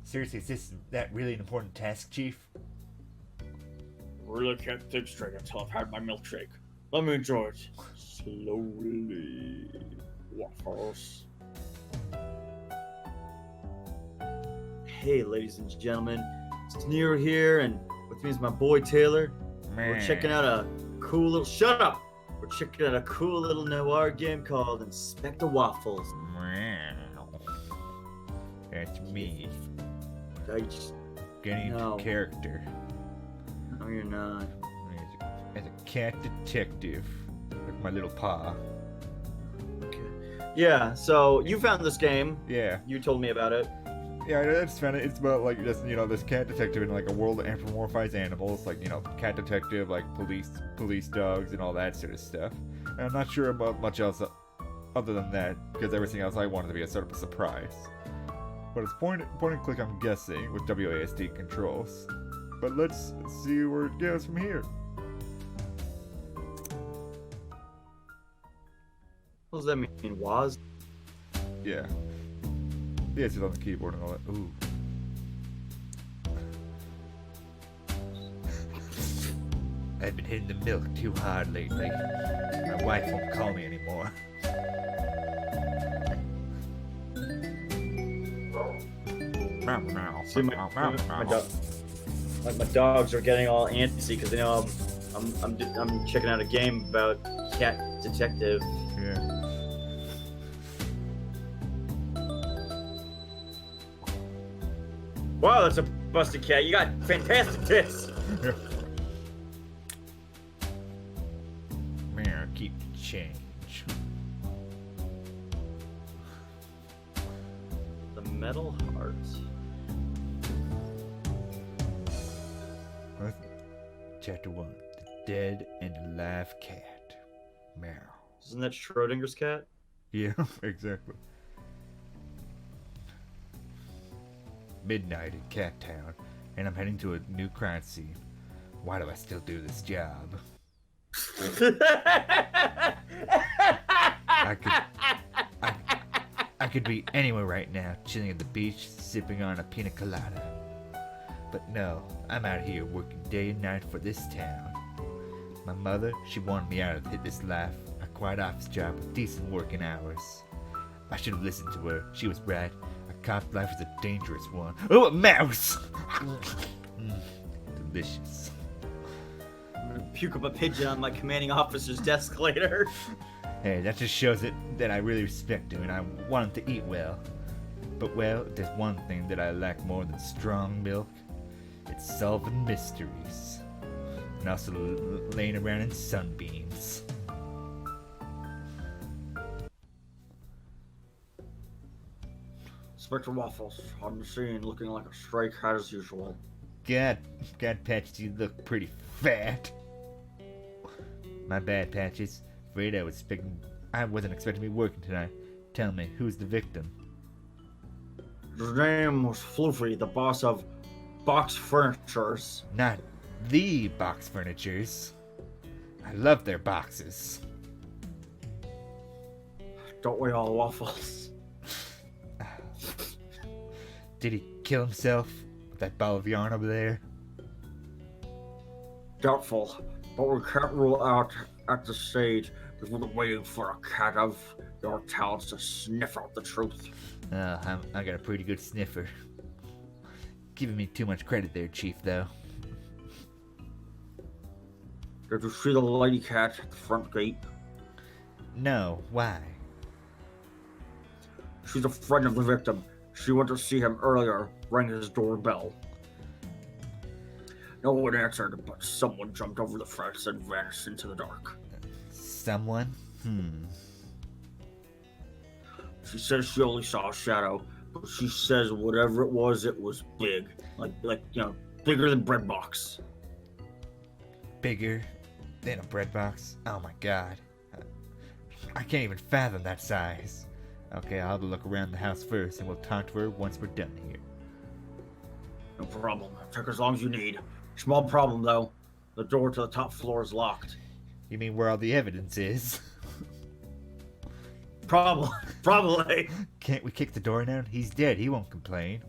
Seriously, is this that really an important task, Chief? Really can't think straight until I've had my milkshake. Let me enjoy it. Slowly. Waffles. Hey, ladies and gentlemen. It's NERO here, and with me is my boy Taylor. We're checking out a cool little... Shut up! We're checking out a cool little noir game called Inspector Waffles. That's me. I just... Getting into character. No, you're not. As a cat detective. Like my little paw. Okay. Yeah, so you found this game. Yeah. You told me about it. Yeah, I just found it. It's about, like, just, this cat detective in, like, a world that anthropomorphizes animals. Like, cat detective, like, police dogs and all that sort of stuff. And I'm not sure about much else other than that, because everything else I wanted to be a sort of a surprise. But it's point and click, I'm guessing, with WASD controls. But let's see where it goes from here. What does that mean, WAS? Yeah. Yeah, it's just on the keyboard and all that. Ooh. I've been hitting the milk too hard lately. My wife won't call me anymore. See, my dogs are getting all antsy because they know I'm checking out a game about cat detective. Yeah. Wow, that's a busted cat. You got fantastic tits. Man, keep the change. The metal heart. Chapter 1. The Dead and Alive Cat. Meow. Isn't that Schrodinger's cat? Yeah, exactly. Midnight in Cat Town, and I'm heading to a new crime scene. Why do I still do this job? I could be anywhere right now, chilling at the beach, sipping on a pina colada. But no, I'm out here working day and night for this town. My mother, she wanted me out of this life, a quiet office job with decent working hours. I should have listened to her. She was right. A cop's life is a dangerous one. Oh, a mouse! Delicious. I'm gonna puke up a pigeon on my commanding officer's desk later. Hey, that just shows that I really respect him and I want him to eat well. But, well, if there's one thing that I lack more than strong milk, it's solving mysteries. And also laying around in sunbeams. Inspector Waffles on the scene, looking like a stray cat as usual. God, Patches, you look pretty fat. My bad, Patches. Afraid I wasn't expecting to be working tonight. Tell me, who's the victim? His name was Floofy, the boss of Box Furnitures. Not the Box Furnitures. I love their boxes. Don't we all, Waffles? Did he kill himself with that ball of yarn over there? Doubtful, but we can't rule out at this stage because we're waiting for a cat of your talents to sniff out the truth. I got a pretty good sniffer. Giving me too much credit there, Chief, though. Did you see the lady cat at the front gate? No, why? She's a friend of the victim. She went to see him earlier, rang his doorbell. No one answered, but someone jumped over the fence and vanished into the dark. Someone? She says she only saw a shadow, but she says whatever it was big. Bigger than bread box. Bigger than a bread box? Oh my god. I can't even fathom that size. Okay, I'll have to look around the house first, and we'll talk to her once we're done here. No problem. Take as long as you need. Small problem, though. The door to the top floor is locked. You mean where all the evidence is? Probably. Can't we kick the door down? He's dead. He won't complain.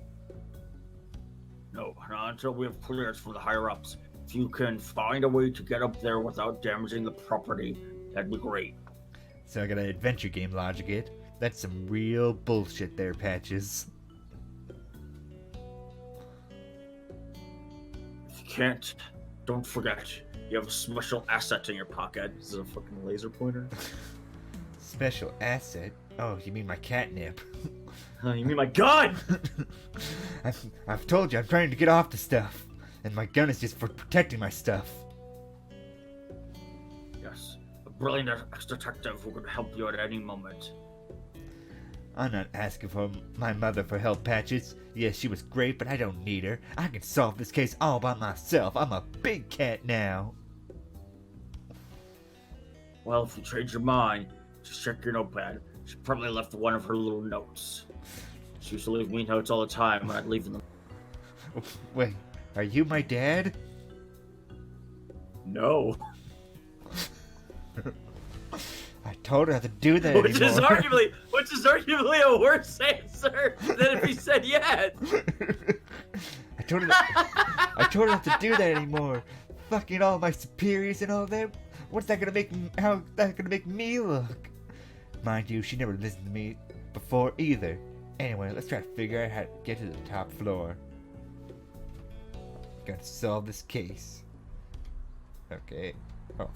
No, not until we have clearance from the higher-ups. If you can find a way to get up there without damaging the property, that'd be great. So I got an adventure game logic it. That's some real bullshit there, Patches. If you can't, don't forget, you have a special asset in your pocket. Is it a fucking laser pointer? Special asset? Oh, you mean my catnip. You mean my gun? I've told you, I'm trying to get off the stuff. And my gun is just for protecting my stuff. Yes, a brilliant ex-detective who could help you at any moment. I'm not asking for my mother for help, Patches. Yes, she was great, but I don't need her. I can solve this case all by myself. I'm a big cat now. Well, if you change your mind, just check your notepad. She probably left one of her little notes. She used to leave me notes all the time when I'd leave them. Wait, are you my dad? No. I told her not to do that Which is arguably a worse answer than if he said yes. I told her not to do that anymore. Fucking all my superiors and all that. What's that gonna make? How that gonna make me look? Mind you, she never listened to me before either. Anyway, let's try to figure out how to get to the top floor. Gotta solve this case. Okay. Oh.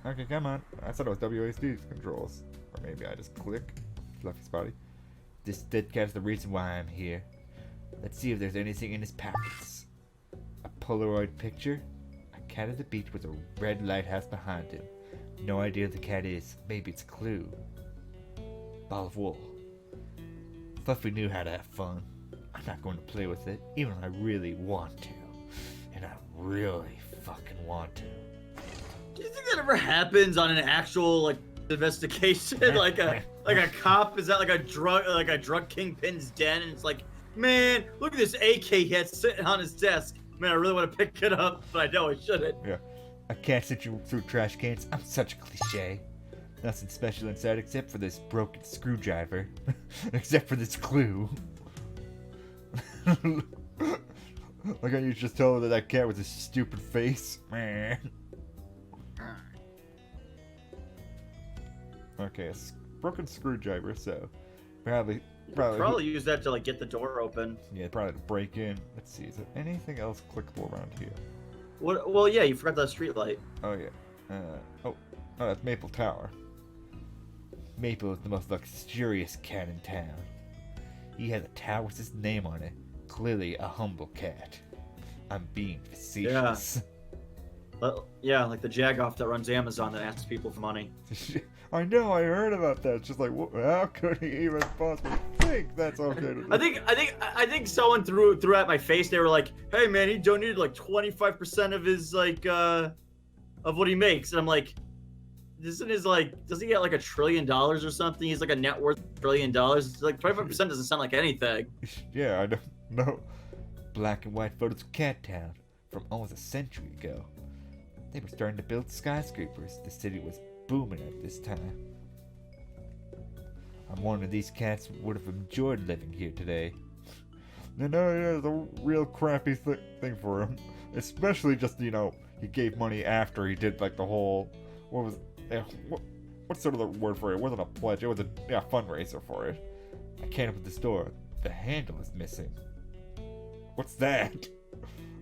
Okay, come on. I thought it was WASD controls. Or maybe I just click. Fluffy Spotty. This dead cat's the reason why I'm here. Let's see if there's anything in his pockets. A Polaroid picture. A cat at the beach with a red lighthouse behind him. No idea who the cat is. Maybe it's a clue. Ball of wool. Fluffy knew how to have fun. I'm not going to play with it, even if I really want to. And I really fucking want to. Do you think that ever happens on an actual like investigation? like a cop is at like a drug kingpin's den, and it's like, man, look at this AK he had sitting on his desk. Man, I really want to pick it up, but I know I shouldn't. Yeah. I can't sit you through trash cans. I'm such a cliche. Nothing special inside except for this broken screwdriver. Except for this clue. Like I just told her that cat with his stupid face. Man. Okay, a broken screwdriver, so probably use that to like get the door open. Yeah, probably to break in. Let's see, is there anything else clickable around here? What? Well, yeah, you forgot that street light. Oh yeah. Oh, that's Maple Tower. Maple is the most luxurious cat in town. He has a tower with his name on it. Clearly a humble cat. I'm being facetious. Yeah, like the jagoff that runs Amazon that asks people for money. I know, I heard about that. It's just like, how could he even possibly think that's okay to do? I think someone threw at my face. They were like, "Hey man, he donated like 25% of his like of what he makes," and I'm like, "Isn't his like? Does he get like $1 trillion or something? He's like a net worth $1 trillion. It's like 25% doesn't sound like anything." Yeah, I don't know. Black and white photos of Cat Town from almost a century ago. They were starting to build skyscrapers. The city was booming at this time. I'm wondering these cats would have enjoyed living here today. No, yeah, it's a real crappy thing for him. Especially just, he gave money after he did like the whole, what's sort of the word for it? It wasn't a pledge, it was a fundraiser for it. I can't open this door. The handle is missing. What's that?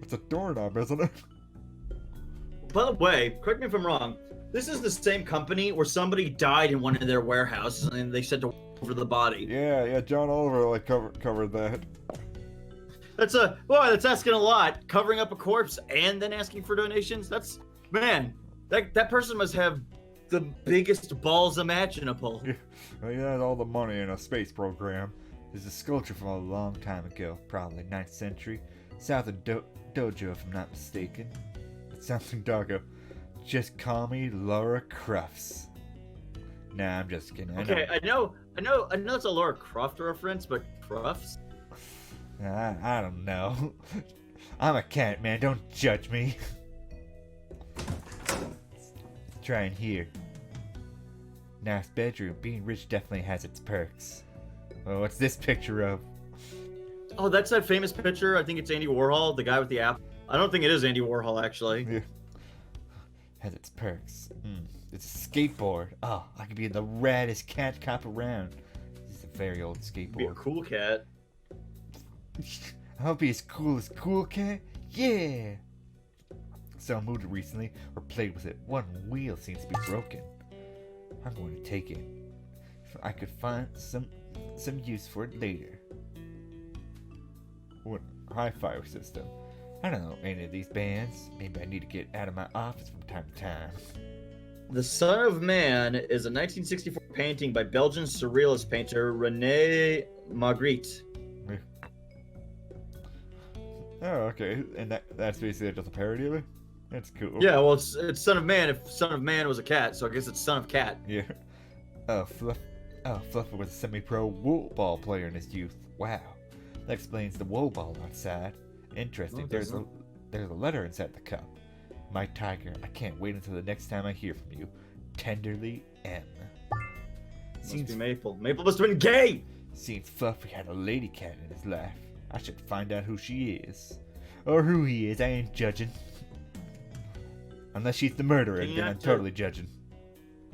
It's a doorknob, isn't it? By the way, correct me if I'm wrong, this is the same company where somebody died in one of their warehouses and they said to over the body. Yeah, John Oliver covered that. That's asking a lot. Covering up a corpse and then asking for donations. That person must have the biggest balls imaginable. Yeah, well, he had all the money in a space program. There's a sculpture from a long time ago, probably 9th century, south of Dojo, if I'm not mistaken. It sounds like Doggo. Just call me Laura Crufts. Nah, I'm just kidding. Okay, I know it's a Laura Croft reference, but Crufts? I don't know. I'm a cat, man. Don't judge me. Let's try in here. Nice bedroom. Being rich definitely has its perks. Well, what's this picture of? Oh, that's that famous picture. I think it's Andy Warhol, the guy with the apple. I don't think it is Andy Warhol, actually. Yeah. Has its perks. It's a skateboard. Oh, I could be the raddest cat cop around. This is a very old skateboard. Be a cool cat. I'll be as cool as Cool Cat. Yeah. So I moved it recently, or played with it. One wheel seems to be broken. I'm going to take it. If I could find some use for it later. What hi-fi system? I don't know any of these bands. Maybe I need to get out of my office from time to time. The Son of Man is a 1964 painting by Belgian surrealist painter René Magritte. Oh, okay. And that's basically just a parody of it? That's cool. Yeah, well, it's Son of Man if Son of Man was a cat, so I guess it's Son of Cat. Yeah. Fluffy was a semi-pro wool ball player in his youth. Wow. That explains the wool ball outside. Interesting. Oh, there's a letter inside the cup. My tiger, I can't wait until the next time I hear from you. Tenderly, M. Must be Maple. Maple must have been gay! Seems Fluffy had a lady cat in his life. I should find out who she is. Or who he is, I ain't judging. Unless she's the murderer, then I'm totally judging.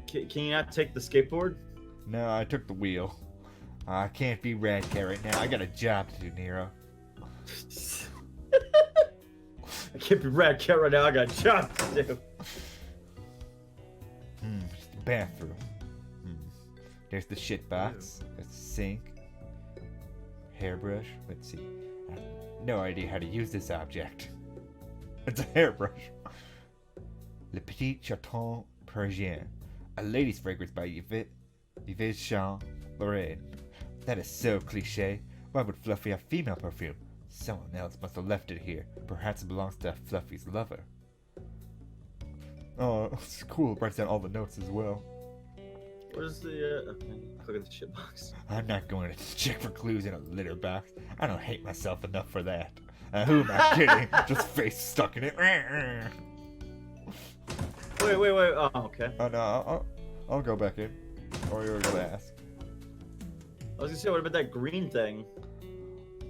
Can you not take the skateboard? No, I took the wheel. I can't be Rad Cat right now. I got a job to do, Nero. I can't be Rad Cat right now. I got a job to do. Just the bathroom. There's the shit box. There's the sink. Hairbrush. Let's see. I have no idea how to use this object. It's a hairbrush. Le Petit Chaton Parisienne. A lady's fragrance by Yves Jean Laurent. That is so cliche. Why would Fluffy have female perfume? Someone else must have left it here. Perhaps it belongs to Fluffy's lover. Oh, it's cool. It writes down all the notes as well. What is the, okay, look at the shit box. I'm not going to check for clues in a litter box. I don't hate myself enough for that. Who am I kidding? Just face stuck in it. Wait. Oh, okay. Oh no, I'll go back in. Or you're gonna ask. I was gonna say, what about that green thing?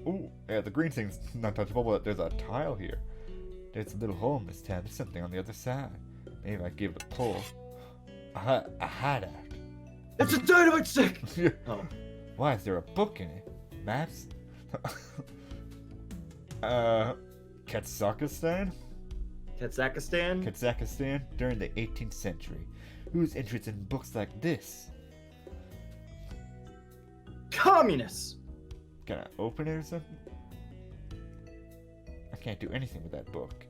Ooh, yeah, the green thing's not touchable, but there's a tile here. There's a little hole in this tab. There's something on the other side. Maybe if I give it a pull. A hideout. It's a dynamite stick! Yeah. Oh. Why is there a book in it? Maps? Kazakhstan? Kazakhstan during the 18th century. Who's interested in books like this? Communists! Can I open it or something? I can't do anything with that book.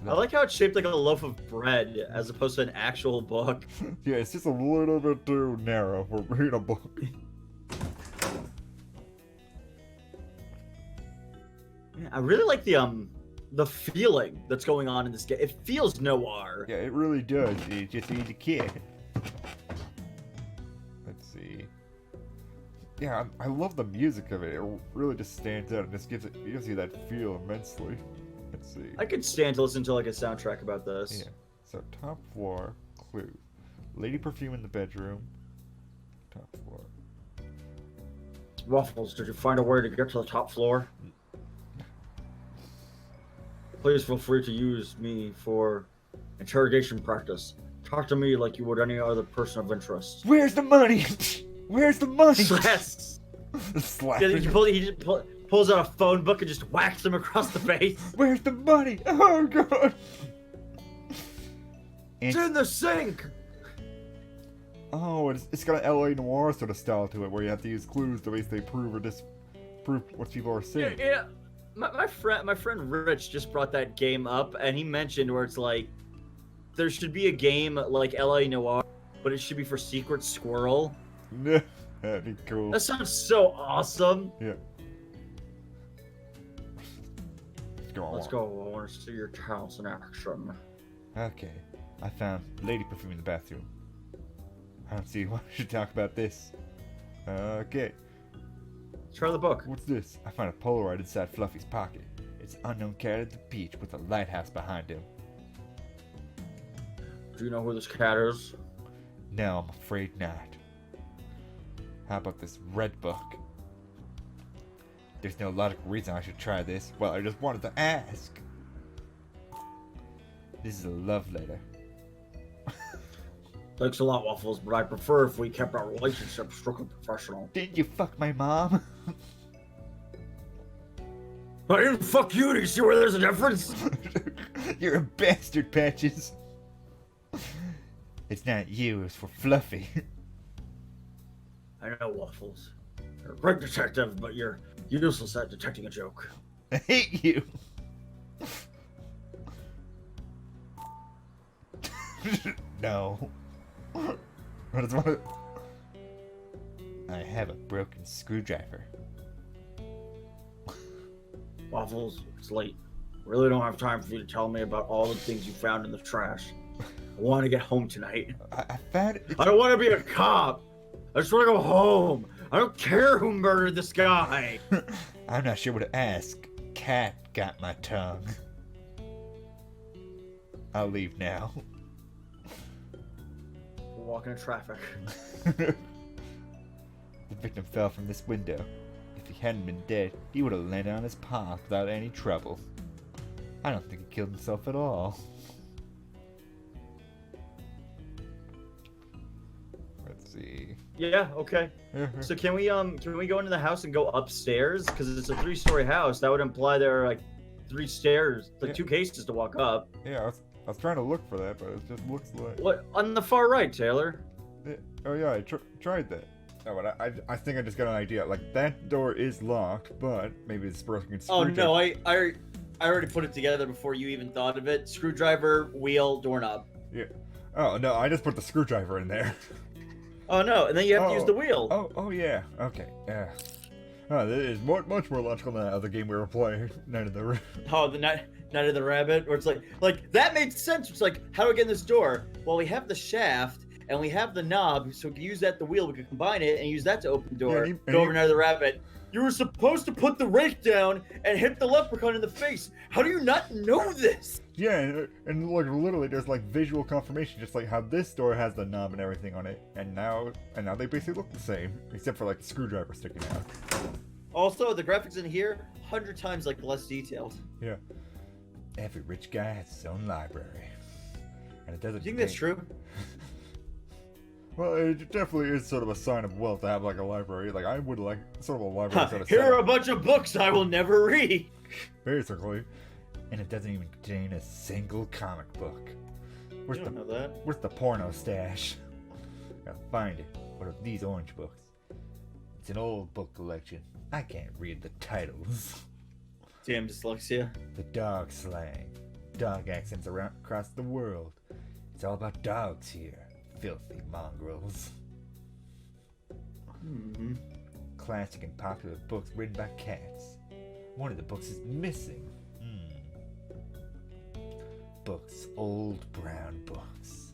I like how it's shaped like a loaf of bread as opposed to an actual book. Yeah, it's just a little bit too narrow for reading a book. Yeah, I really like the feeling that's going on in this game. It feels noir. Yeah, it really does. You just need a kid. Let's see. Yeah, I love the music of it. It really just stands out and just gives you that feel immensely. Let's see. I could stand to listen to like a soundtrack about this. Yeah. So top floor, clue. Lady perfume in the bedroom. Top floor. Waffles, did you find a way to get to the top floor? Please feel free to use me for interrogation practice. Talk to me like you would any other person of interest. Where's the money? Where's the money? Slaps. Slap. Yeah, he just pulls out a phone book and just whacks him across the face. Where's the money? Oh god. It's in the sink. Oh, it's got an LA Noir sort of style to it, where you have to use clues to basically prove or disprove what people are saying. Yeah. My friend Rich just brought that game up, and he mentioned where it's like there should be a game like LA Noir, but it should be for Secret Squirrel. That'd be cool. That sounds so awesome. Yeah. Let's go. I want to see your talents in action. Okay, I found lady perfume in the bathroom. I don't see why we should talk about this. Okay. Try the book. What's this? I found a Polaroid inside Fluffy's pocket. It's unknown cat at the beach with a lighthouse behind him. Do you know who this cat is? No, I'm afraid not. How about this red book? There's no logical reason I should try this. Well, I just wanted to ask. This is a love letter. Thanks a lot, Waffles, but I prefer if we kept our relationship strictly professional. Didn't you fuck my mom? I didn't fuck you. Do you see where there's a difference? You're a bastard, Patches. It's not you, it's for Fluffy. I know, Waffles. You're a great detective, but you're useless at detecting a joke. I hate you. No. What is what? I have a broken screwdriver. Waffles, it's late. Really don't have time for you to tell me about all the things you found in the trash. I want to get home tonight. I found it. I don't want to be a cop. I just want to go home. I don't care who murdered this guy. I'm not sure what to ask. Cat got my tongue. I'll leave now. We're walking in traffic. The victim fell from this window. If he hadn't been dead, he would have landed on his paw without any trouble. I don't think he killed himself at all. Let's see. Yeah, okay. So can we go into the house and go upstairs? Because it's a 3-story house. That would imply there are like 3 stairs, like 2 cases to walk up. Yeah, I was trying to look for that, but it just looks like. What on the far right, Taylor? Yeah, oh yeah, I tried that. Oh, but I think I just got an idea. Like that door is locked, but maybe it's broken. Oh no, I already put it together before you even thought of it. Screwdriver, wheel, doorknob. Yeah. Oh no, I just put the screwdriver in there. Oh no, and then you have to use the wheel. Oh yeah. Okay. Yeah. Oh, this is much more logical than that other game we were playing. Night of the. Oh, the Night of the Rabbit, where it's like that made sense. It's like, how do we get in this door? Well, we have the shaft and we have the knob, so we can use that the wheel. We can combine it and use that to open the door. Go over Night of the Rabbit. You were supposed to put the rake down and hit the leprechaun in the face. How do you not know this? Yeah, and like literally, there's like visual confirmation, just like how this door has the knob and everything on it, and now they basically look the same, except for like the screwdriver sticking out. Also, the graphics in here, 100 times like less detailed. Yeah. Every rich guy has his own library, and it doesn't. Do you think that's true? Well, it definitely is sort of a sign of wealth to have like a library. Like I would like sort of a library. Sort of here are a bunch of books I will never read. Basically, and it doesn't even contain a single comic book. Where's know that. Where's the porno stash? Gotta find it. What are these orange books? It's an old book collection. I can't read the titles. Damn dyslexia. The dog slang. Dog accents across the world. It's all about dogs here. Filthy mongrels. Mm-hmm. Classic and popular books written by cats. One of the books is missing. Books. Old brown books.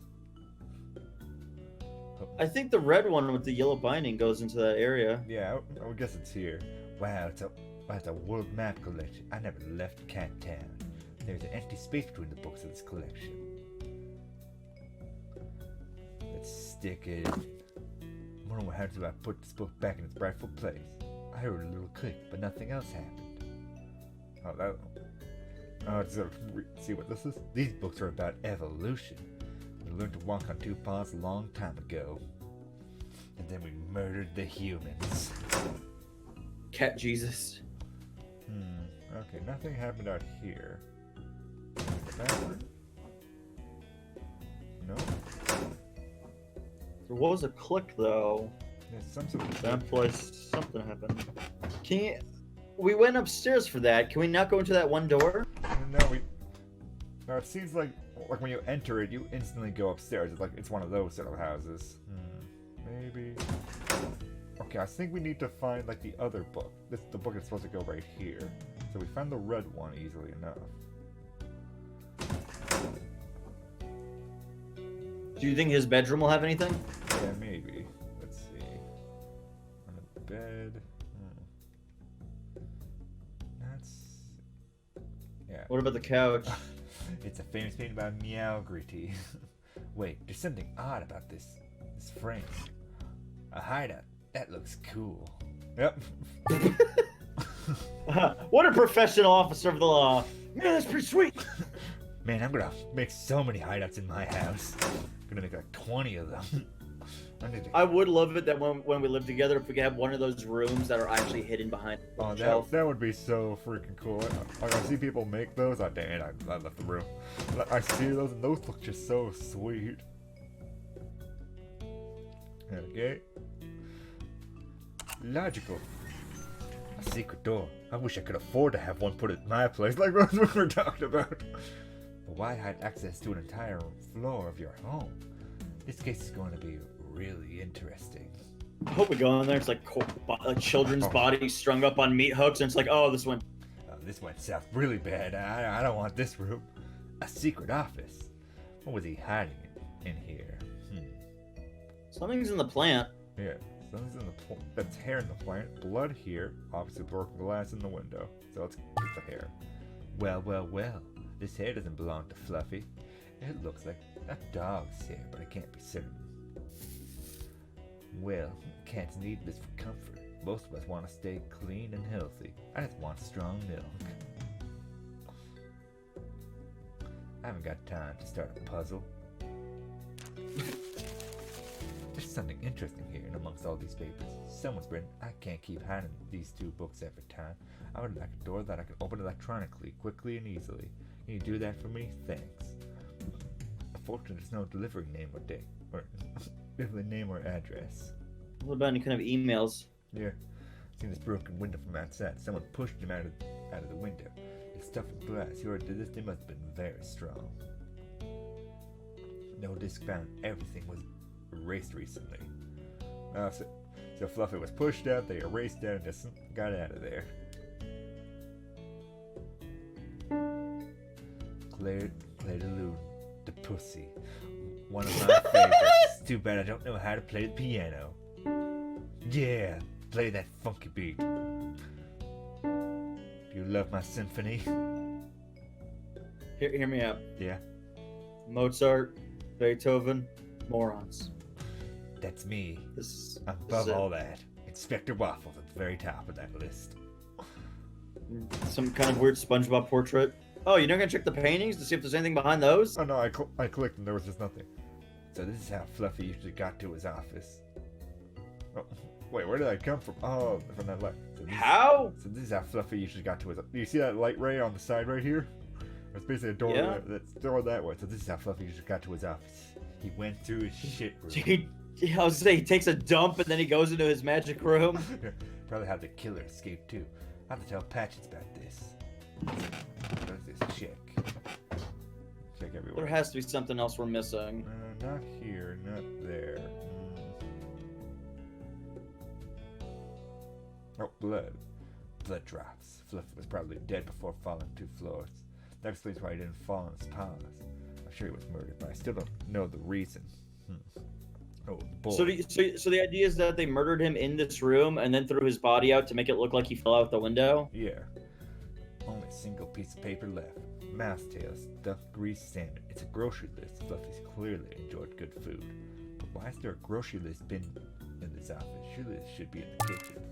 I think the red one with the yellow binding goes into that area. Yeah, I would guess it's here. Wow, it's a world map collection. I never left Cat Town. There's an empty space between the books of this collection. Let's stick it. I wonder what happens if I put this book back in its rightful place. I heard a little click, but nothing else happened. Let's see what this is. These books are about evolution. We learned to walk on 2 paws a long time ago. And then we murdered the humans. Cat Jesus. Okay, nothing happened out here. The bathroom? No. There was a click though. Yeah, some sort of that place, something happened. We went upstairs for that. Can we not go into that one door? No, it seems like when you enter it, you instantly go upstairs. It's like it's one of those sort of houses. Maybe. Okay, I think we need to find like the other book. The book is supposed to go right here. So we found the red one easily enough. Do you think his bedroom will have anything? Yeah, maybe. Let's see. On the bed. Yeah. What about the couch? It's a famous painting by MEOW-STERY. Wait, there's something odd about this frame. A hideout. That looks cool. Yep. What a professional officer of the law. Man, that's pretty sweet. Man, I'm gonna make so many hideouts in my house. I'm gonna make like 20 of them. I would love it that when we live together, if we could have one of those rooms that are actually hidden behind a Oh, shelf. that would be so freaking cool. Like, I see people make those. Oh, dang it, I left the room. I see those, and those look just so sweet. Okay. Logical. A secret door. I wish I could afford to have one put at my place, like what we were talking about. But why hide access to an entire floor of your home? This case is going to be really interesting. I hope we go in there. It's like children's bodies strung up on meat hooks, and it's like, oh, this went south really bad. I don't want this room. A secret office. What was he hiding in here? Something's in the plant. Yeah, something's in the that's hair in the plant. Blood here. Obviously broken glass in the window. So it's the hair. Well. This hair doesn't belong to Fluffy. It looks like a dog's hair, but I can't be certain. Well, cats need this for comfort. Most of us want to stay clean and healthy. I just want strong milk. I haven't got time to start a puzzle. There's something interesting here in amongst all these papers. Someone's written, I can't keep hiding these 2 books every time. I would like a door that I can open electronically, quickly and easily. Can you do that for me? Thanks. Unfortunately, there's no delivery name or date, or delivery name or address. What about any kind of emails? Yeah, seen this broken window from outside. Someone pushed him out of the window. It's stuffed with glass. Whoever did this, they must have been very strong. No disc found. Everything was erased recently. So Fluffy was pushed out. They erased it and just got out of there. Claire de Lune, the pussy. One of my favorites. Too bad I don't know how to play the piano. Yeah, play that funky beat. You love my symphony? Hear me out. Yeah. Mozart, Beethoven, morons. That's me. Above Above all that, Inspector Waffles at the very top of that list. Some kind of weird SpongeBob portrait. Oh, you're not gonna check the paintings to see if there's anything behind those? Oh no, I clicked and there was just nothing. So this is how Fluffy usually got to his office. Oh, wait, where did I come from? Oh, from that light. So How? So this is how Fluffy usually got to his. Do you see that light ray on the side right here? It's basically a door that's door that way. So this is how Fluffy usually got to his office. He went through his shit room. I was gonna say he takes a dump and then he goes into his magic room. Probably how the killer escaped too. I have to tell Patches about this. What is this? Check everywhere. There has to be something else we're missing. Not here, not there. Oh, blood. Blood drops. Fluffy was probably dead before falling 2 floors. That explains why he didn't fall on his paws. I'm sure he was murdered, but I still don't know the reason. Oh, boy. So the idea is that they murdered him in this room and then threw his body out to make it look like he fell out the window? Yeah. Only a single piece of paper left. Mouse tails, stuffed greased salmon. It's a grocery list. Fluffy's clearly enjoyed good food. But why is there a grocery list bin in this office? Surely this should be in the kitchen.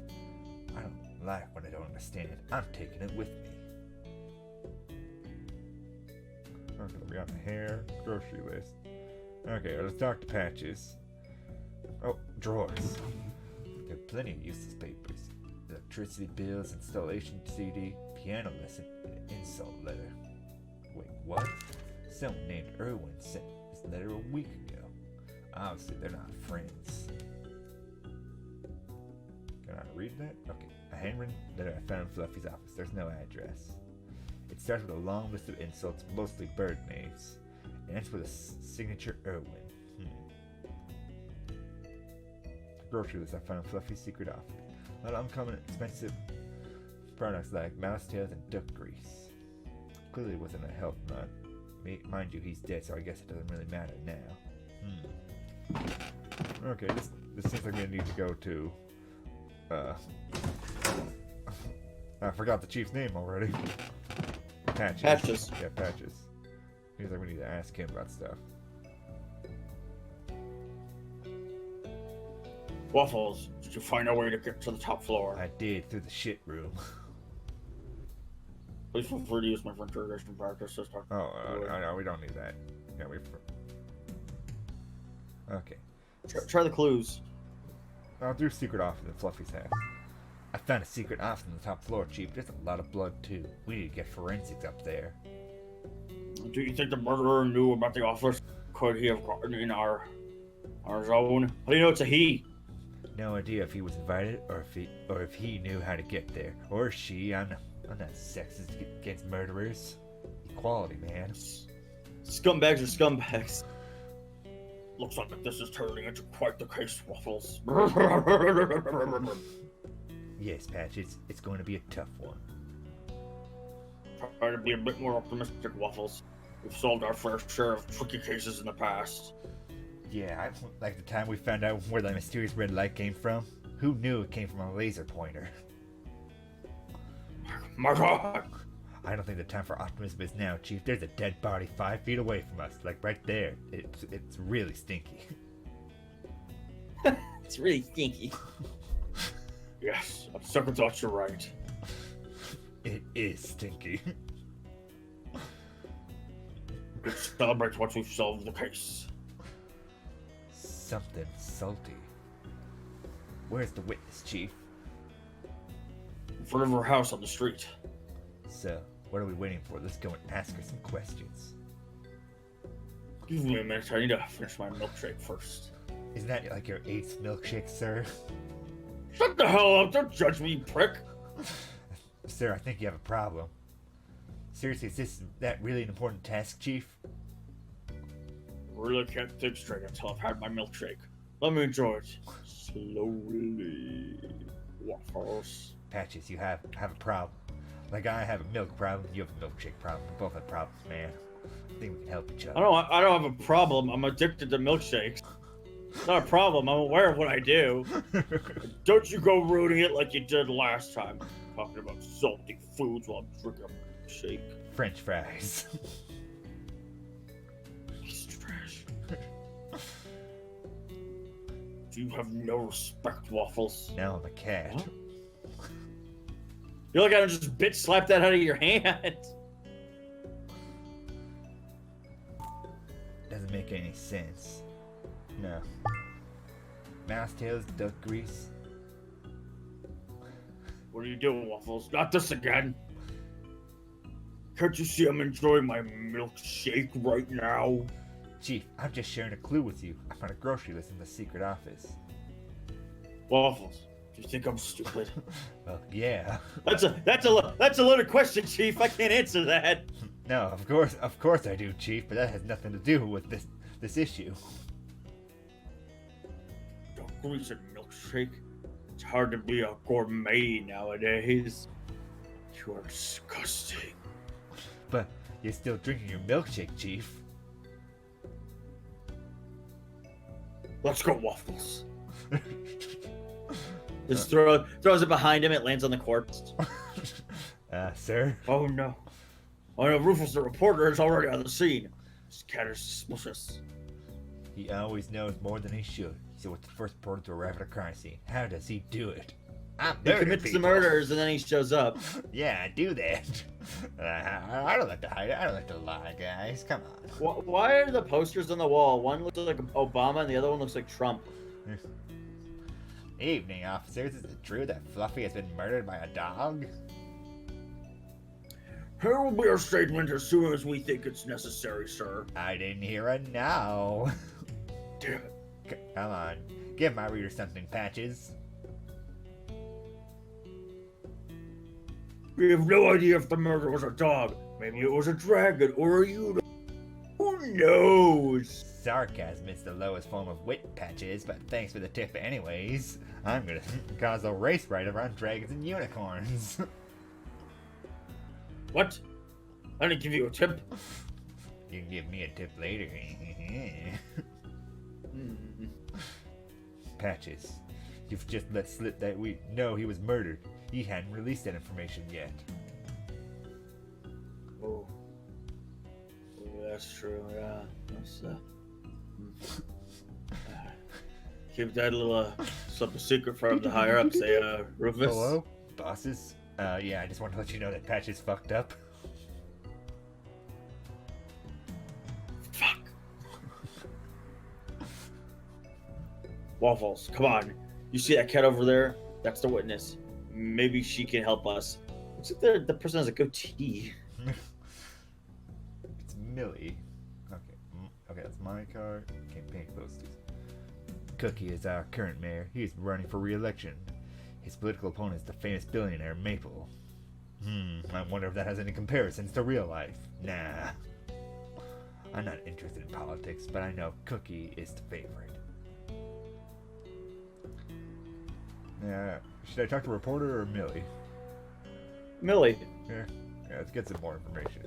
I don't like what I don't understand. I'm taking it with me. Okay, we got the hair, grocery list. Okay, let's talk to Patches. Oh, drawers. There are plenty of useless papers. Electricity bills, installation CD, piano lesson, and an insult letter. Wait, what? Someone named Irwin sent this letter a week ago. Obviously, they're not friends. Can I read that? Okay. A handwritten letter I found in Fluffy's office. There's no address. It starts with a long list of insults, mostly bird names. It ends with a signature Irwin. Grocery list I found in Fluffy's secret office. A lot of uncommon expensive products like mouse tails and duck grease. Clearly wasn't a health nut. Mind you, he's dead, so I guess it doesn't really matter now. Okay, this seems like we need to go to I forgot the chief's name already. Patches. Yeah, Patches. Seems like we need to ask him about stuff. Waffles, did you find a way to get to the top floor? I did, through the shit room. Please feel free to use my for interrogation practice. Oh, no, we don't need that. Yeah, okay. Try the clues. I'll do secret office in Fluffy's house. I found a secret office on the top floor, Chief. There's a lot of blood, too. We need to get forensics up there. Do you think the murderer knew about the office? Could he have gotten in our zone? How do you know it's a he? No idea if he was invited or if he knew how to get there. Or she. I'm not sexist against murderers. Equality, man. Scumbags are scumbags. Looks like this is turning into quite the case, Waffles. Yes, Patches. It's going to be a tough one. Try to be a bit more optimistic, Waffles. We've solved our fair share of tricky cases in the past. Yeah, like the time we found out where that mysterious red light came from. Who knew it came from a laser pointer? My God! I don't think the time for optimism is now, Chief. There's a dead body 5 feet away from us, like right there. It's really stinky. It's really stinky. Yes, on second thoughts, you're right. It is stinky. Let's celebrate once we've solved the case. Something salty. Where's the witness, Chief? In front of her house on the street. So, what are we waiting for? Let's go and ask her some questions. Give me a minute, I need to finish my milkshake first. Isn't that like your 8th milkshake, sir? Shut the hell up, don't judge me, prick! Sir, I think you have a problem. Seriously, is that really an important task, Chief? Really can't think straight until I've had my milkshake. Let me enjoy it. Slowly. Waffles. Patches, you have a problem. Like I have a milk problem, you have a milkshake problem. We both have problems, man. I think we can help each other. I don't have a problem. I'm addicted to milkshakes. It's not a problem. I'm aware of what I do. Don't you go ruining it like you did last time. Talking about salty foods while I'm drinking a milkshake. French fries. He's trash. You have no respect, Waffles. Now I'm a cat. What? You're like I just bitch slap that out of your hand. Doesn't make any sense. No. Mouse tails, duck grease. What are you doing, Waffles? Not this again. Can't you see I'm enjoying my milkshake right now? Chief, I'm just sharing a clue with you. I found a grocery list in the secret office. Waffles, do you think I'm stupid? Well, yeah. That's a loaded question, Chief. I can't answer that. No, of course I do, Chief, but that has nothing to do with this issue. Duck grease and milkshake. It's hard to be a gourmet nowadays. You are disgusting. But you're still drinking your milkshake, Chief. Let's go, Waffles. Just throws it behind him. It lands on the corpse. Sir? Oh no. Oh no, Rufus the reporter is already on the scene. This cat is suspicious. He always knows more than he should. So what's the first reporter to arrive at a crime scene? How does he do it? He commits the murders and then he shows up. Yeah, I do that. I don't like to hide it. I don't like to lie, guys. Come on. Why are the posters on the wall? One looks like Obama and the other one looks like Trump. Evening, officers. Is it true that Fluffy has been murdered by a dog? Here will be our statement as soon as we think it's necessary, sir. I didn't hear a no. Damn it. Come on. Give my reader something, Patches. We have no idea if the murder was a dog. Maybe it was a dragon or a unicorn. Who knows? Sarcasm is the lowest form of wit, Patches, but thanks for the tip anyways. I'm gonna cause a race right around dragons and unicorns. What? I didn't give you a tip. You can give me a tip later. Patches, you've just let slip that we know he was murdered. He hadn't released that information yet. Oh. That's true, yeah. That's, keep that little slip of secret from the higher ups, Rufus. Hello? Bosses? Yeah, I just wanted to let you know that Patch is fucked up. Fuck. Waffles, come on. You see that cat over there? That's the witness. Maybe she can help us. Looks like the person has a goatee. It's Millie. Okay, okay, that's my card. Campaign posters. Cookie is our current mayor. He's running for re-election. His political opponent is the famous billionaire Maple. I wonder if that has any comparisons to real life. Nah. I'm not interested in politics, but I know Cookie is the favorite. Yeah, should I talk to reporter or Millie? Millie. Yeah, let's get some more information.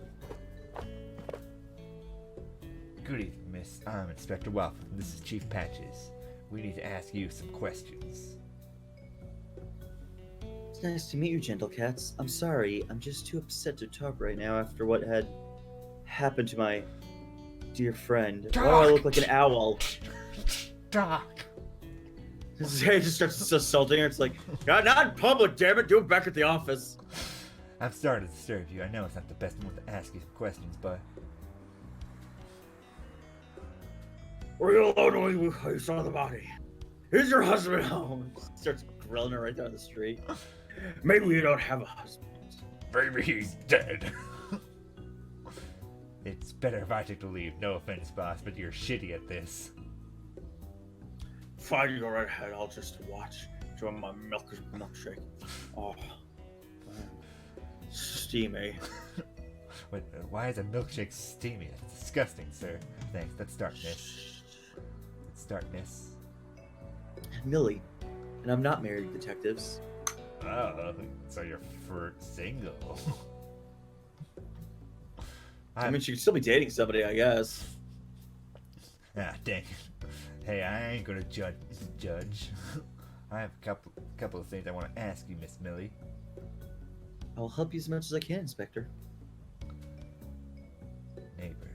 Good evening, miss. I'm Inspector Waffles, and this is Chief Patches. We need to ask you some questions. It's nice to meet you, gentle cats. I'm sorry, I'm just too upset to talk right now after what had happened to my dear friend. Doc! Oh, I look like an owl. Doc! Zay just starts assaulting her. It's like, not in public, damn it. Do it back at the office. I'm sorry to disturb you. I know it's not the best moment to ask you some questions, but... Were you alone when you saw the body? Is your husband home? Starts grilling her right down the street. Maybe you don't have a husband. Maybe he's dead. It's better if I take the lead. No offense, boss, but you're shitty at this. Fine, you go right ahead. I'll just watch. Enjoy my milkshake. Oh, steamy. Wait, why is a milkshake steamy? That's disgusting, sir. Thanks. Let's start, miss. Let's start, miss. Millie, and I'm not married, detectives. Oh, so you're single. I mean, she could still be dating somebody, I guess. Ah, dang it. Hey, I ain't gonna judge. I have a couple of things I want to ask you, Miss Millie. I'll help you as much as I can, Inspector. Neighbor.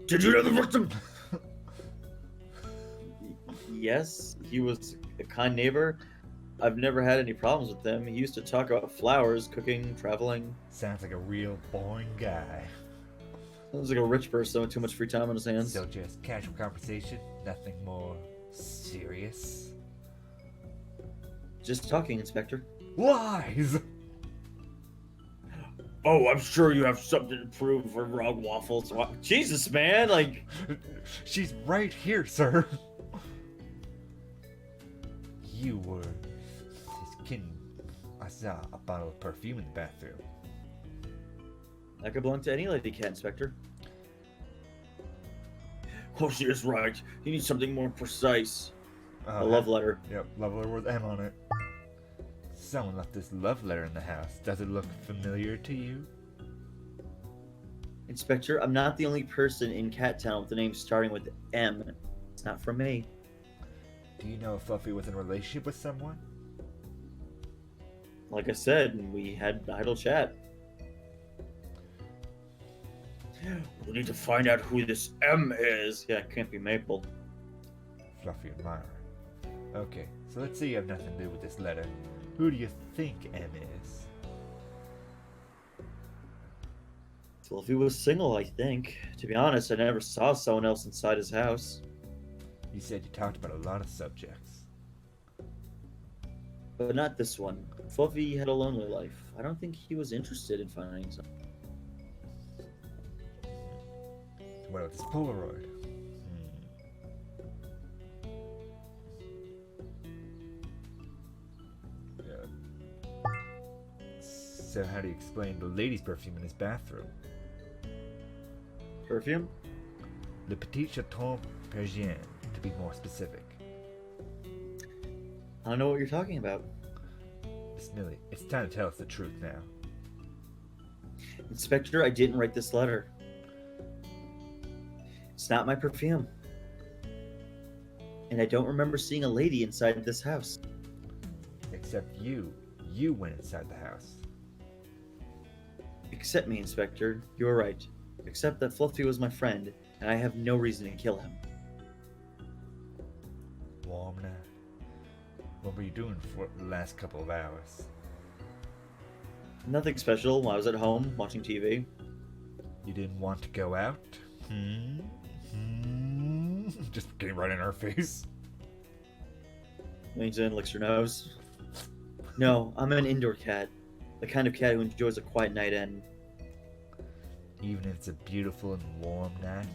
Did you know the victim? Yes, he was a kind neighbor. I've never had any problems with him. He used to talk about flowers, cooking, traveling. Sounds like a real boring guy. Sounds like a rich person with too much free time on his hands. So just casual conversation, nothing more serious. Just talking, Inspector. Lies! Oh, I'm sure you have something to prove for wrong, Waffles. Jesus, man, like... She's right here, sir. You were his kitten. I saw a bottle of perfume in the bathroom. That could belong to any lady cat, Inspector. Oh, she is right. You need something more precise. A love letter. Yep, love letter with M on it. Someone left this love letter in the house. Does it look familiar to you? Inspector, I'm not the only person in Cat Town with the name starting with M. It's not from me. Do you know if Fluffy was in a relationship with someone? Like I said, we had an idle chat. We need to find out who this M is. Yeah, it can't be Maple. Fluffy and Myra. Okay, so let's say you have nothing to do with this letter. Who do you think M is? Well, if he was single, I think. To be honest, I never saw someone else inside his house. You said you talked about a lot of subjects. But not this one. Fluffy had a lonely life. I don't think he was interested in finding someone. What about this Polaroid? Yeah. So how do you explain the lady's perfume in his bathroom? Perfume? Le Petit Chateau Persian, to be more specific. I don't know what you're talking about. Miss Millie, it's time to tell us the truth now. Inspector, I didn't write this letter. It's not my perfume. And I don't remember seeing a lady inside this house. Except you. You went inside the house. Accept me, Inspector. You are right. Except that Fluffy was my friend, and I have no reason to kill him. Warm night. What were you doing for the last couple of hours? Nothing special. I was at home watching TV. You didn't want to go out? Just getting right in our face. Leans in, licks her nose. No, I'm an indoor cat. The kind of cat who enjoys a quiet night in. Even if it's a beautiful and warm night?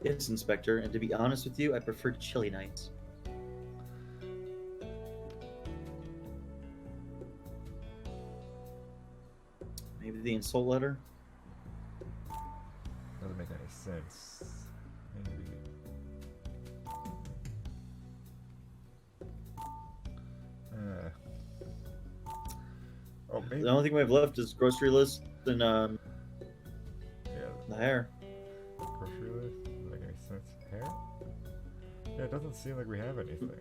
Yes, Inspector, and to be honest with you, I prefer chilly nights. Maybe the insult letter? Doesn't make any sense. Maybe. Oh, maybe. The only thing we have left is grocery list and Yeah. the hair. Grocery list? Doesn't make any sense. Hair? Yeah, it doesn't seem like we have anything.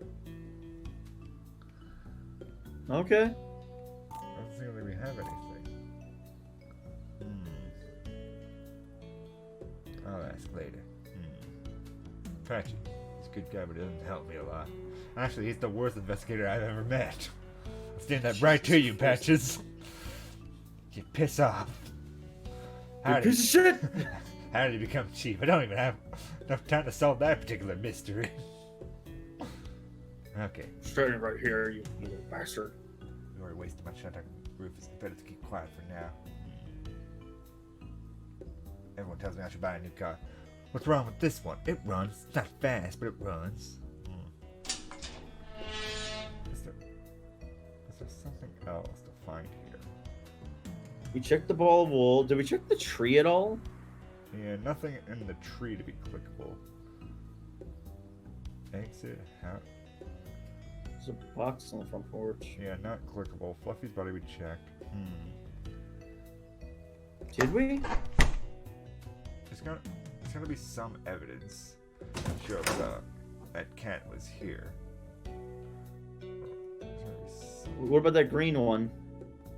Okay. Doesn't seem like we have anything. I'll ask later. Patchy. He's a good guy, but he doesn't help me a lot. Actually, he's the worst investigator I've ever met. I'll stand that right to you, Patches. You piss off. You piece of shit! How did you become chief? I don't even have enough time to solve that particular mystery. Okay. Standing right here, you little bastard. You already wasted my shot on Rufus. Better to keep quiet for now. Everyone tells me I should buy a new car. What's wrong with this one? It runs. It's not fast, but it runs. Is there something else to find here? We checked the ball of wool. Did we check the tree at all? Yeah, nothing in the tree to be clickable. Exit. How? There's a box on the front porch. Yeah, not clickable. Fluffy's body we checked. Did we? There's gotta be some evidence that shows that cat was here. What about that green one?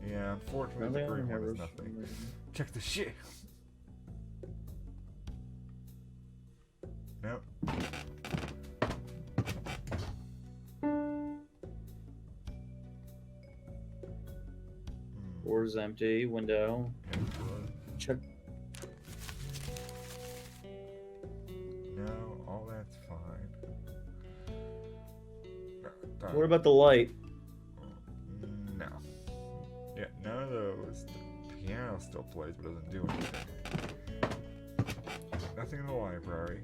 Yeah, unfortunately the green one is nothing. Check the shit. Nope. Door's empty. Window. Check. No, all that's fine. What about the light? No. Yeah, none of those. The piano still plays but doesn't do anything. Nothing in the library.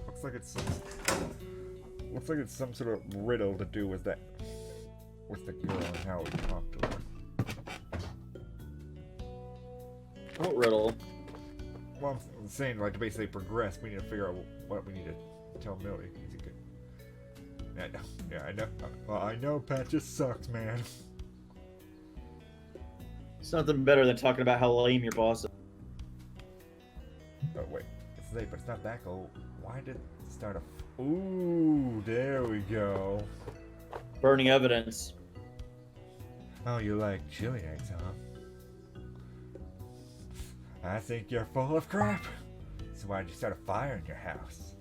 Looks like it's some sort of riddle to do with the girl and how we talk to her. What riddle? Well, I'm saying, like, to basically progress, we need to figure out what we need to tell Millie. He's a good... Yeah, I know. Well, I know Patches sucks, man. It's nothing better than talking about how lame your boss is. Oh, wait. It's late, but it's not that cold. Why did it start a... Ooh, there we go. Burning evidence. Oh, you like chili eggs, huh? I think you're full of crap. So why'd you start a fire in your house?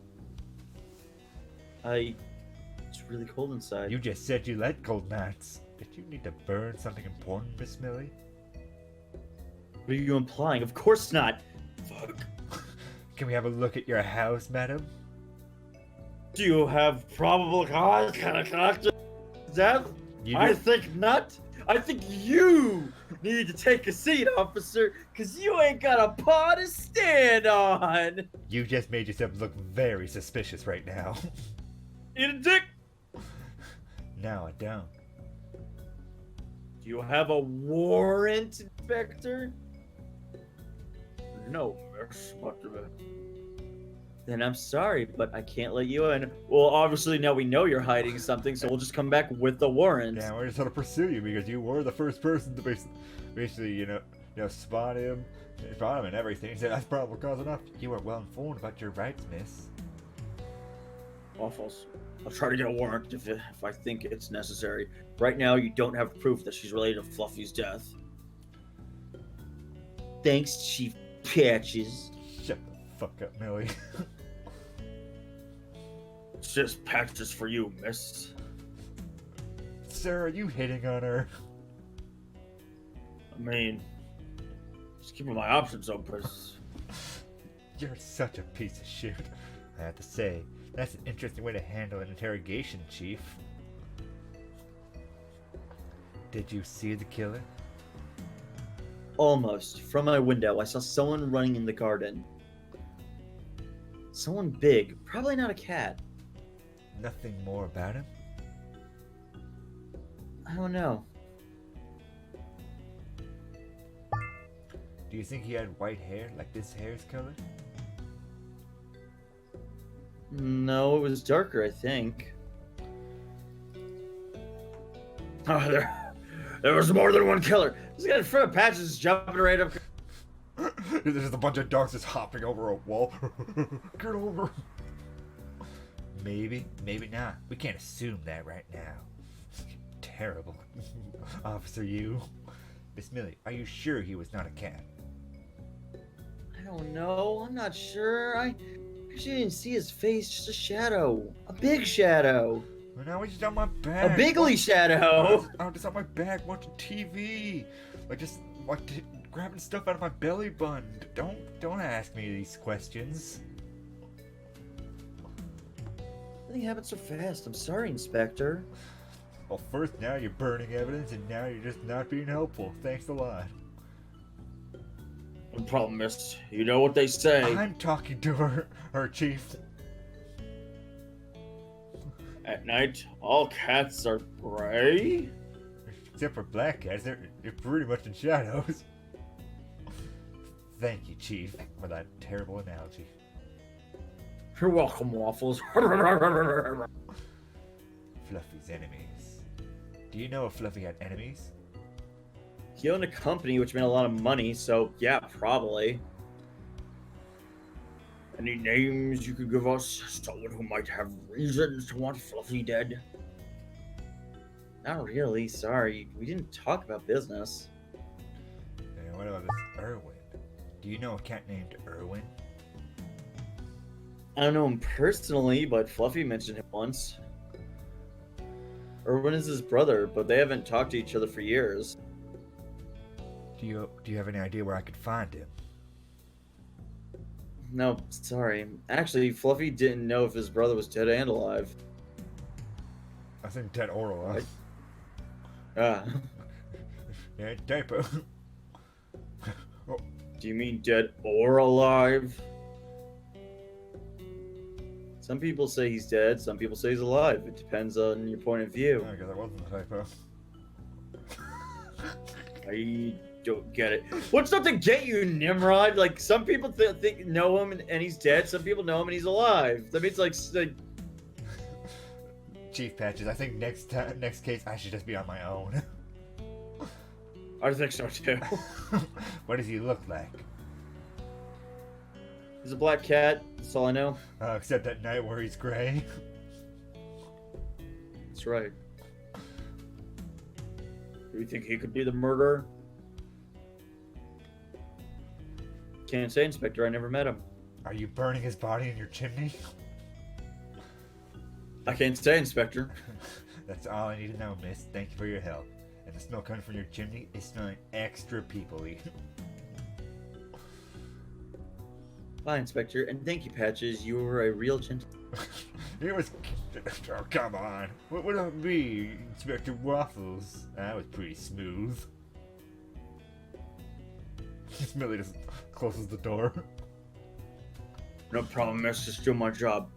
It's really cold inside. You just said you like cold nights. Did you need to burn something important, Miss Millie? What are you implying? Of course not. Fuck. Can we have a look at your house, madam? Do you have probable cause? Kind of death? I think not. I think you need to take a seat, officer, because you ain't got a paw to stand on. You just made yourself look very suspicious right now. Eat a dick. No, I don't. Do you have a warrant, Inspector? No, miss. Then I'm sorry, but I can't let you in. Well, obviously now we know you're hiding something, so we'll just come back with the warrant. Yeah, we're just gonna pursue you because you were the first person to basically, spot him and everything. He said that's probable cause enough. You are well informed about your rights, miss. Waffles. I'll try to get a warrant if I think it's necessary. Right now, you don't have proof that she's related to Fluffy's death. Thanks, Chief Patches. Shut the fuck up, Millie. It's just patches for you, miss. Sir, are you hitting on her? I mean, just keeping my options open. You're such a piece of shit. I have to say, that's an interesting way to handle an interrogation, Chief. Did you see the killer? Almost. From my window, I saw someone running in the garden. Someone big. Probably not a cat. Nothing more about him? I don't know. Do you think he had white hair like this hair's color? No, it was darker, I think. Oh, there was more than one killer. This guy in front of Patches is jumping right up. There's a bunch of dogs just hopping over a wall. Get over. Maybe, maybe not. We can't assume that right now. Terrible. Officer, you. Miss Millie, are you sure he was not a cat? I don't know. I'm not sure. I actually didn't see his face. Just a shadow. A big shadow. Well, now he's just on my back. A bigly shadow. I'm just on my back watching TV. Grabbing stuff out of my belly button. Don't ask me these questions. Everything happened so fast. I'm sorry, Inspector. Well, first now you're burning evidence, and now you're just not being helpful. Thanks a lot. No problem, miss. You know what they say. I'm talking to her chief. At night, all cats are gray? Except for black cats, they're pretty much in shadows. Thank you, Chief, for that terrible analogy. You're welcome, Waffles. Fluffy's enemies. Do you know if Fluffy had enemies? He owned a company which made a lot of money, so yeah, probably. Any names you could give us? Someone who might have reasons to want Fluffy dead? Not really, sorry. We didn't talk about business. And what about this Irwin? Do you know a cat named Irwin? I don't know him personally, but Fluffy mentioned him once. Irwin is his brother, but they haven't talked to each other for years. Do you have any idea where I could find him? No, sorry. Actually, Fluffy didn't know if his brother was dead and alive. I think dead or alive. Ah. Yeah, typo. Oh. Do you mean dead or alive? Some people say he's dead, some people say he's alive. It depends on your point of view. I guess that wasn't a typo. I don't get it. What's not to get you, Nimrod? Like, some people think know him and he's dead. Some people know him and he's alive. That means like Chief Patches, I think next case I should just be on my own. I think so too. What does he look like? He's a black cat. That's all I know. Except at night where he's gray. That's right. Do you think he could be the murderer? Can't say, Inspector. I never met him. Are you burning his body in your chimney? I can't say, Inspector. That's all I need to know, miss. Thank you for your help. And the smoke coming from your chimney is smelling extra people-y. Bye, Inspector, and thank you, Patches. You were a real gentleman. It was... Oh, come on. What would it be, Inspector Waffles? That was pretty smooth. Millie just closes the door. No problem, miss. Just do my job.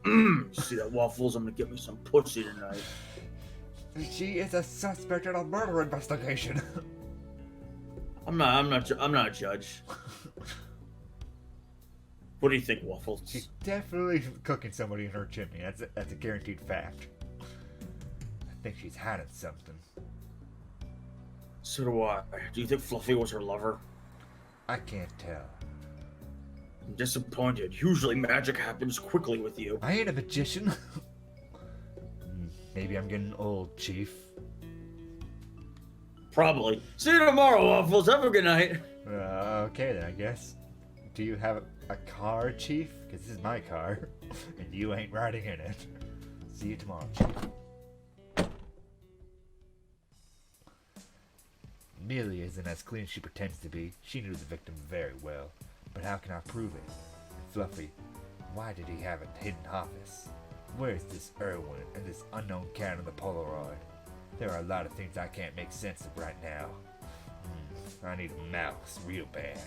See that, Waffles? I'm gonna get me some pussy tonight. She is a suspect in a murder investigation. I'm not a judge. What do you think, Waffles? She's definitely cooking somebody in her chimney. That's a guaranteed fact. I think she's hiding something. So do I. Do you think Fluffy was her lover? I can't tell. I'm disappointed. Usually magic happens quickly with you. I ain't a magician. Maybe I'm getting old, Chief. Probably. See you tomorrow, Waffles. Have a good night. Okay then, I guess. Do you have a car, Chief? Because this is my car, and you ain't riding in it. See you tomorrow, Chief. Millie isn't as clean as she pretends to be. She knew the victim very well. But how can I prove it? And Fluffy, why did he have a hidden office? Where's this Irwin and this unknown cat on the Polaroid? There are a lot of things I can't make sense of right now. I need a mouse real bad.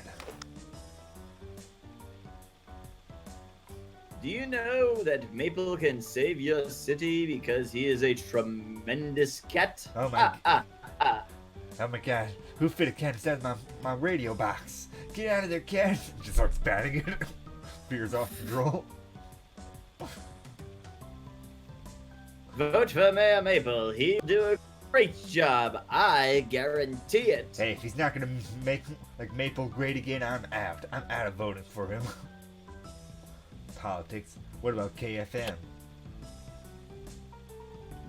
Do you know that Maple can save your city because he is a tremendous cat? Oh my god, who fit a cat inside my radio box? Get out of there, cat! Just starts batting it. Fears off control. Vote for Mayor Maple. He'll do a great job. I guarantee it. Hey, if he's not gonna make like Maple great again, I'm out. I'm out of voting for him. Politics. What about KFM?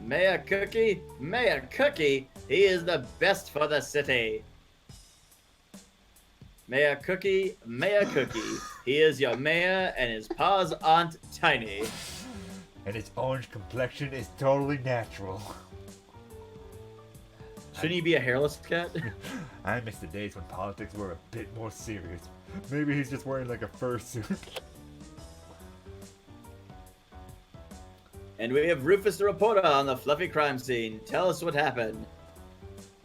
Mayor Cookie, he is the best for the city. Mayor Cookie, he is your mayor and his paws aren't tiny. And his orange complexion is totally natural. Shouldn't he be a hairless cat? I miss the days when politics were a bit more serious. Maybe he's just wearing like a fursuit. And we have Rufus the reporter on the fluffy crime scene. Tell us what happened.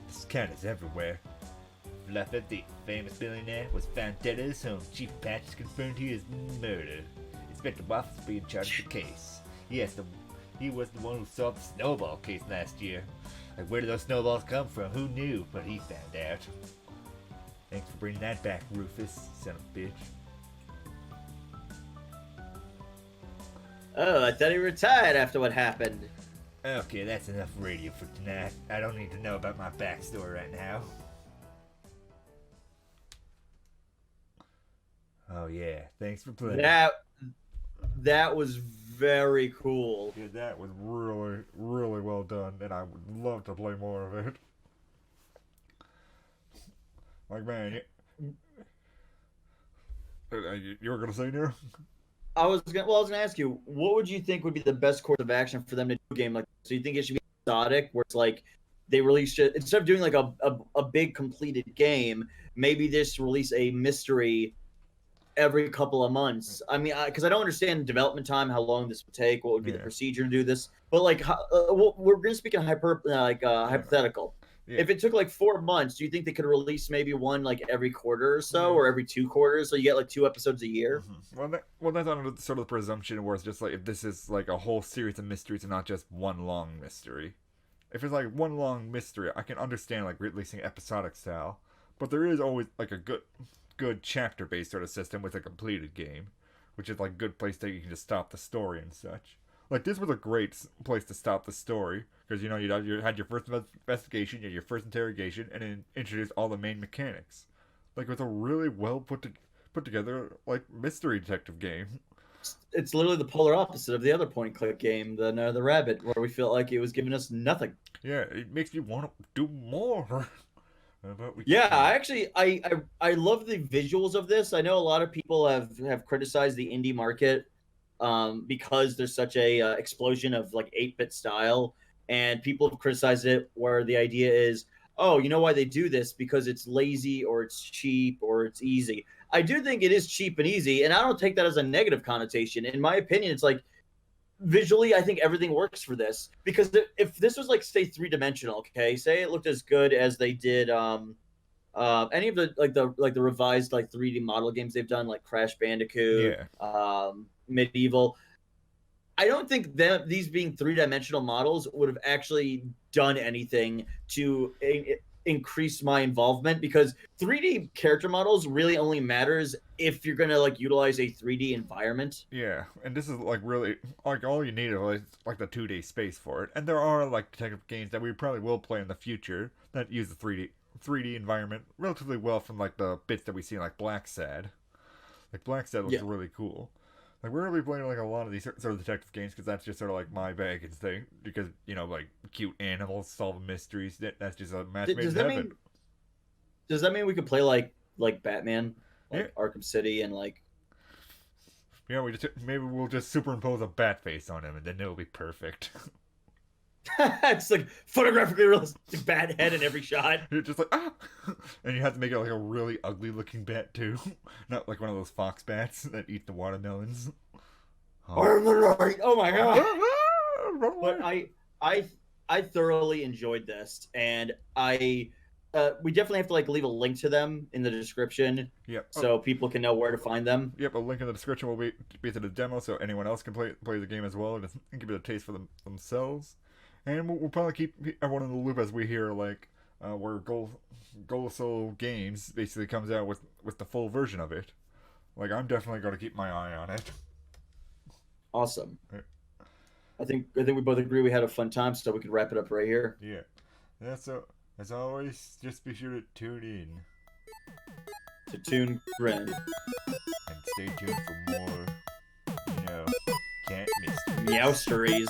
This cat is everywhere. Fluffy, the famous billionaire, was found dead at his home. Chief Patch confirmed he is murdered. Inspector Waffles will be in charge of the case. Yes, he was the one who solved the snowball case last year. Like, where did those snowballs come from? Who knew? But he found out. Thanks for bringing that back, Rufus, son of a bitch. Oh, I thought he retired after what happened. Okay, that's enough radio for tonight. I don't need to know about my backstory right now. Oh yeah, thanks for playing. That was very cool. Yeah, that was really, really well done, and I would love to play more of it. Like, man, you were gonna say, Nero? I was gonna ask you, what would you think would be the best course of action for them to do a game like this? So you think it should be episodic, where it's like they release it instead of doing like a big completed game, maybe just release a mystery every couple of months. I mean, because I don't understand development time, how long this would take, what would be the procedure to do this. But like, we're gonna speak in hypothetical. Yeah. If it took like 4 months, do you think they could release maybe one like every quarter or so, or every 2 quarters, so you get like 2 episodes a year? Mm-hmm. Well, that's under sort of the presumption where it's just like if this is like a whole series of mysteries and not just one long mystery. If it's like one long mystery, I can understand like releasing episodic style, but there is always like a good chapter-based sort of system with a completed game, which is like a good place that you can just stop the story and such. Like, this was a great place to stop the story, because, you know, you had your first investigation, you had your first interrogation, and then introduced all the main mechanics. Like, it was a really well put together, like, mystery detective game. It's literally the polar opposite of the other point-and-click game, the Rabbit, where we felt like it was giving us nothing. Yeah, it makes me want to do more. Yeah, I love the visuals of this. I know a lot of people have criticized the indie market because there's such a explosion of like 8-bit style, and people have criticized it where the idea is, oh, you know why they do this? Because it's lazy or it's cheap or it's easy. I do think it is cheap and easy, and I don't take that as a negative connotation. In my opinion, it's like visually, I think everything works for this, because if this was like, say, 3-dimensional, okay, say it looked as good as they did any of the revised like 3D model games they've done, like Crash Bandicoot, Medieval. I don't think that these being 3-dimensional models would have actually done anything to increase my involvement, because 3D character models really only matters if you're gonna like utilize a 3D environment. Yeah, and this is like really like all you need is like the 2D space for it. And there are like detective games that we probably will play in the future that use the 3D environment relatively well from like the bits that we see in like Black Sad. Like Black Sad looks really cool. Like, we're gonna be playing like a lot of these sort of detective games because that's just sort of like my bag and thing. Because, you know, like cute animals solving mysteries, that's just a match made in heaven. Does that mean we could play like Batman, like Arkham City, and like Yeah, maybe we'll just superimpose a bat face on him, and then it'll be perfect. It's like photographically realistic bat head in every shot. You're just like, ah! And you have to make it like a really ugly looking bat too. Not like one of those fox bats that eat the watermelons. Oh, oh my god. Run But away. I thoroughly enjoyed this, and we definitely have to like leave a link to them in the description, Yep. so people can know where to find them. Yep, a link in the description will be to the demo, so anyone else can play the game as well and give it a taste for themselves. And we'll probably keep everyone in the loop as we hear like where Goloso Games basically comes out with the full version of it. Like I'm definitely going to keep my eye on it. Awesome. I think we both agree we had a fun time, so we could wrap it up right here. Yeah. So as always, just be sure to tune in To ToonGrin. and stay tuned for more, can't miss. MEOW-STERYs.